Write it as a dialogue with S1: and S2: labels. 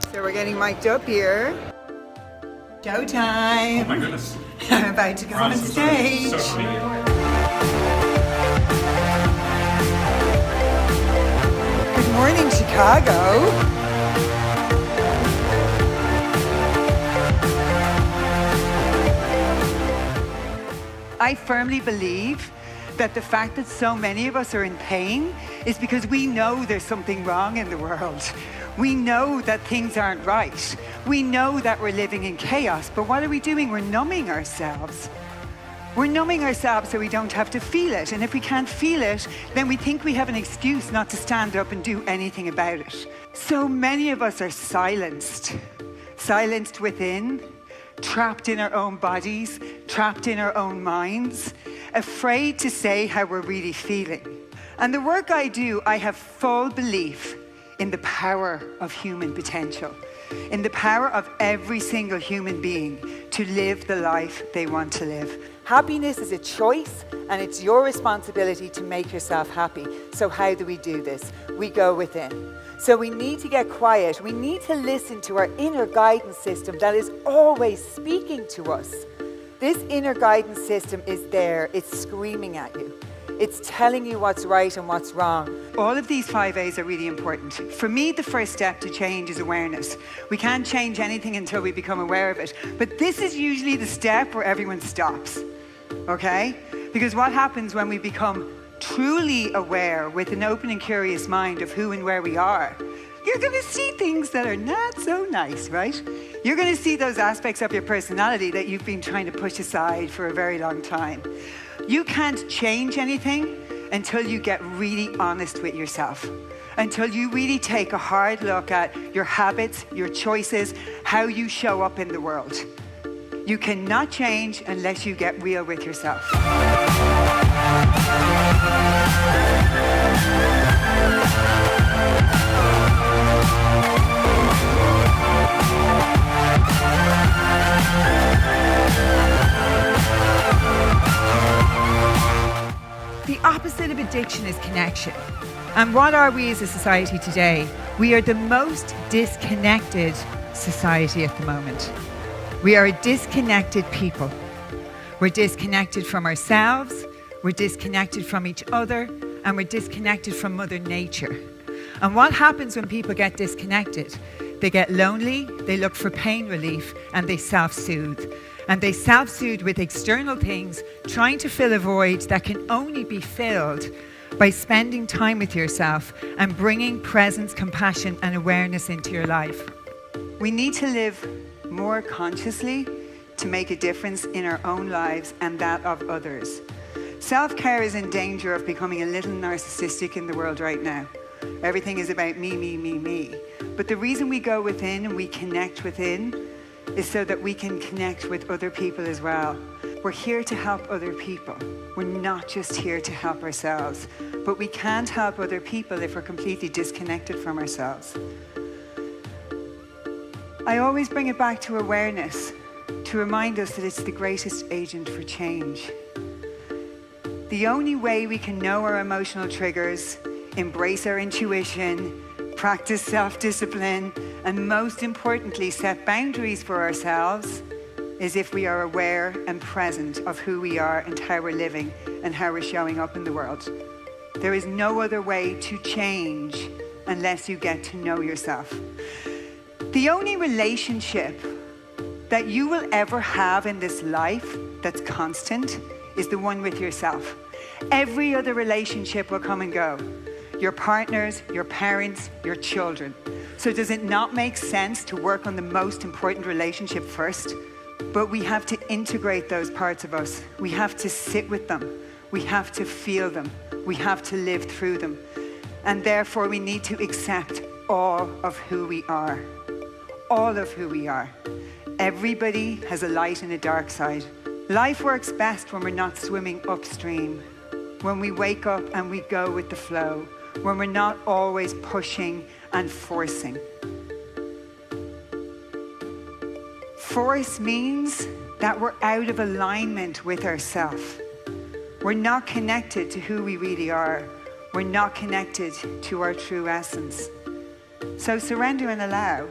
S1: So we're getting mic'd up here. Showtime.
S2: Oh my goodness.
S1: I'm about to go on stage. Good morning, Chicago. I firmly believe that the fact that so many of us are in pain is because we know there's something wrong in the world. We know that things aren't right. We know that we're living in chaos, but what are we doing? We're numbing ourselves. We're numbing ourselves so we don't have to feel it. And if we can't feel it, then we think we have an excuse not to stand up and do anything about it. So many of us are silenced. Silenced within, trapped in our own bodies, trapped in our own minds, afraid to say how we're really feeling. And the work I do, I have full belief in the power of human potential, in the power of every single human being to live the life they want to live. Happiness is a choice, and it's your responsibility to make yourself happy. So how do we do this? We go within. So we need to get quiet. We need to listen to our inner guidance system that is always speaking to us. This inner guidance system is there. It's screaming at you. It's telling you what's right and what's wrong. All of these 5 A's are really important. For me, the first step to change is awareness. We can't change anything until we become aware of it. But this is usually the step where everyone stops, okay? Because what happens when we become truly aware with an open and curious mind of who and where we are, you're going to see things that are not so nice, right? You're going to see those aspects of your personality that you've been trying to push aside for a very long time. You can't change anything until you get really honest with yourself, until you really take a hard look at your habits, your choices, how you show up in the world. You cannot change unless you get real with yourself. The opposite of addiction is connection. And what are we as a society today? We are the most disconnected society at the moment. We are a disconnected people. We're disconnected from ourselves, we're disconnected from each other, and we're disconnected from Mother Nature. And what happens when people get disconnected? They get lonely, they look for pain relief, and they self-soothe. And they self-soothe with external things, trying to fill a void that can only be filled by spending time with yourself and bringing presence, compassion, and awareness into your life. We need to live more consciously to make a difference in our own lives and that of others. Self-care is in danger of becoming a little narcissistic in the world right now. Everything is about me, me, me, me. But the reason we go within and we connect within is so that we can connect with other people as well. We're here to help other people. We're not just here to help ourselves. But we can't help other people if we're completely disconnected from ourselves. I always bring it back to awareness, to remind us that it's the greatest agent for change. The only way we can know our emotional triggers, embrace our intuition, practice self-discipline, and most importantly, set boundaries for ourselves, is if we are aware and present of who we are and how we're living and how we're showing up in the world. There is no other way to change unless you get to know yourself. The only relationship that you will ever have in this life that's constant is the one with yourself. Every other relationship will come and go. Your partners, your parents, your children. So does it not make sense to work on the most important relationship first? But we have to integrate those parts of us. We have to sit with them. We have to feel them. We have to live through them. And therefore we need to accept all of who we are. All of who we are. Everybody has a light and a dark side. Life works best when we're not swimming upstream. When we wake up and we go with the flow. When we're not always pushing and forcing. Force means that we're out of alignment with ourselves. We're not connected to who we really are. We're not connected to our true essence. So surrender and allow.